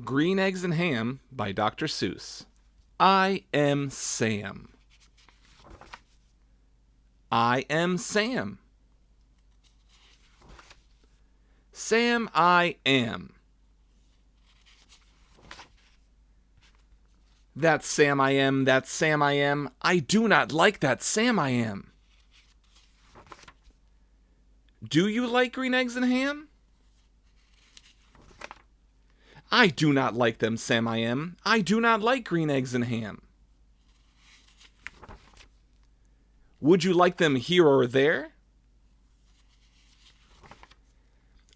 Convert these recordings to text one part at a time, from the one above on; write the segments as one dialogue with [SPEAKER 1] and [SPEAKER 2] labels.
[SPEAKER 1] Green Eggs and Ham by Dr. Seuss. I am Sam. I am Sam. Sam I am. That Sam I am, that Sam I am. I do not like that Sam I am. Do you like green eggs and ham? I do not like them, Sam I am. I do not like green eggs and ham. Would you like them here or there?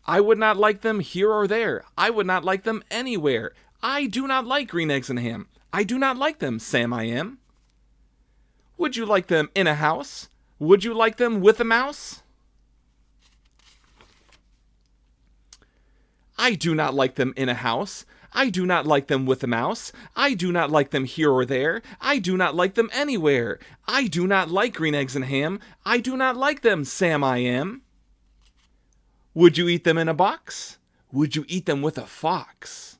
[SPEAKER 1] I would not like them here or there. I would not like them anywhere. I do not like green eggs and ham. I do not like them, Sam I am. Would you like them in a house? Would you like them with a mouse? I do not like them in a house. I do not like them with a mouse. I do not like them here or there. I do not like them anywhere. I do not like green eggs and ham. I do not like them, Sam I am. Would you eat them in a box? Would you eat them with a fox?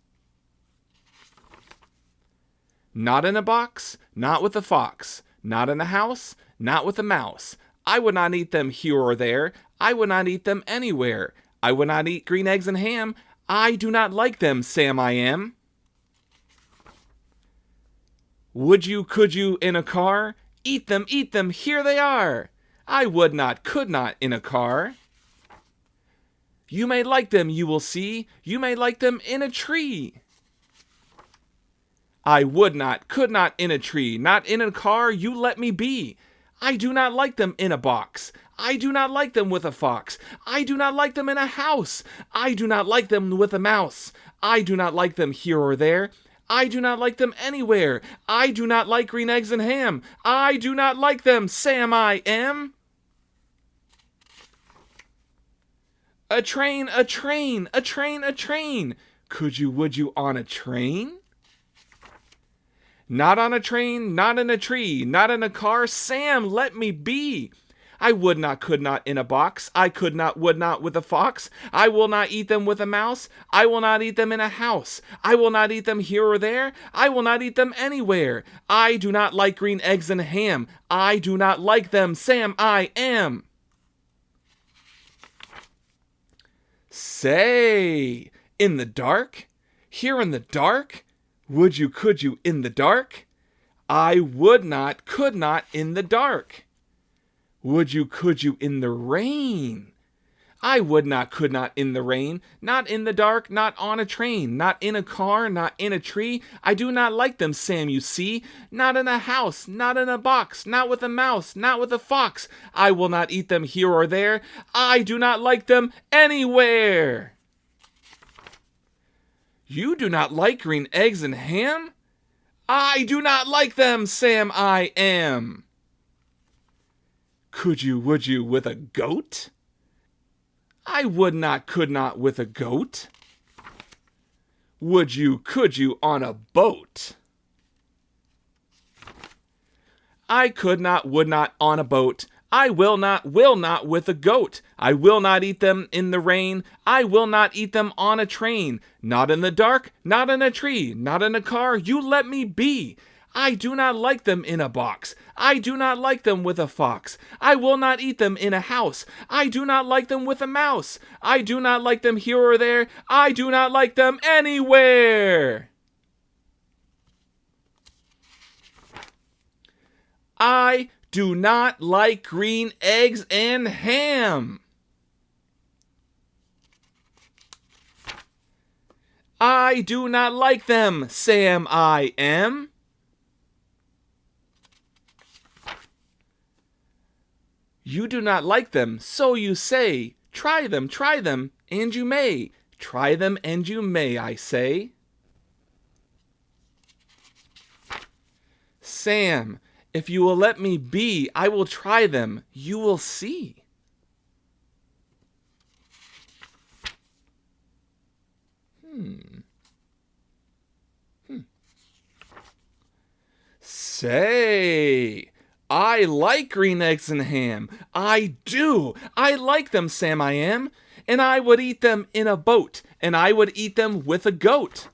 [SPEAKER 1] Not in a box, not with a fox. Not in a house, not with a mouse. I would not eat them here or there. I would not eat them anywhere. I would not eat green eggs and ham. I do not like them, Sam I am. Would you, could you, in a car? Eat them, here they are. I would not, could not, in a car. You may like them, you will see. You may like them in a tree. I would not, could not, in a tree. Not in a car, you let me be. I do not like them in a box. I do not like them with a fox. I do not like them in a house. I do not like them with a mouse. I do not like them here or there. I do not like them anywhere. I do not like green eggs and ham. I do not like them, Sam I am. A train, a train, a train, a train. Could you, would you on a train? Not on a train, not in a tree, not in a car. Sam, let me be. I would not, could not in a box. I could not, would not with a fox. I will not eat them with a mouse. I will not eat them in a house. I will not eat them here or there. I will not eat them anywhere. I do not like green eggs and ham. I do not like them, Sam I am. Say, in the dark? Here in the dark? Would you, could you, in the dark? I would not, could not, in the dark. Would you, could you, in the rain? I would not, could not, in the rain. Not in the dark, not on a train. Not in a car, not in a tree. I do not like them, Sam, you see. Not in a house, not in a box. Not with a mouse, not with a fox. I will not eat them here or there. I do not like them anywhere. You do not like green eggs and ham? I do not like them, Sam I am. Could you, would you, with a goat? I would not, could not, with a goat. Would you, could you, on a boat? I could not, would not, on a boat. I will not, with a goat. I will not eat them in the rain. I will not eat them on a train. Not in the dark, not in a tree, not in a car. You let me be. I do not like them in a box. I do not like them with a fox. I will not eat them in a house. I do not like them with a mouse. I do not like them here or there. I do not like them anywhere. I do not like green eggs and ham. I do not like them, Sam I am. You do not like them, so you say. Try them, and you may. Try them, and you may, I say. Sam, if you will let me be, I will try them. You will see. Say, I like green eggs and ham. I do. I like them, Sam I am. And I would eat them in a boat. And I would eat them with a goat.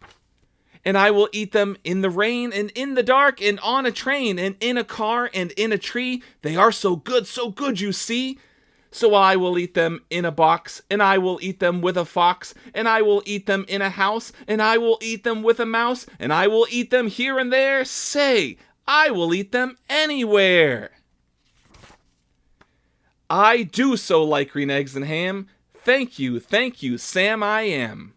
[SPEAKER 1] And I will eat them in the rain and in the dark and on a train and in a car and in a tree. They are so good, you see. So I will eat them in a box, and I will eat them with a fox, and I will eat them in a house, and I will eat them with a mouse, and I will eat them here and there. Say, I will eat them anywhere. I do so like green eggs and ham. Thank you, Sam, I am.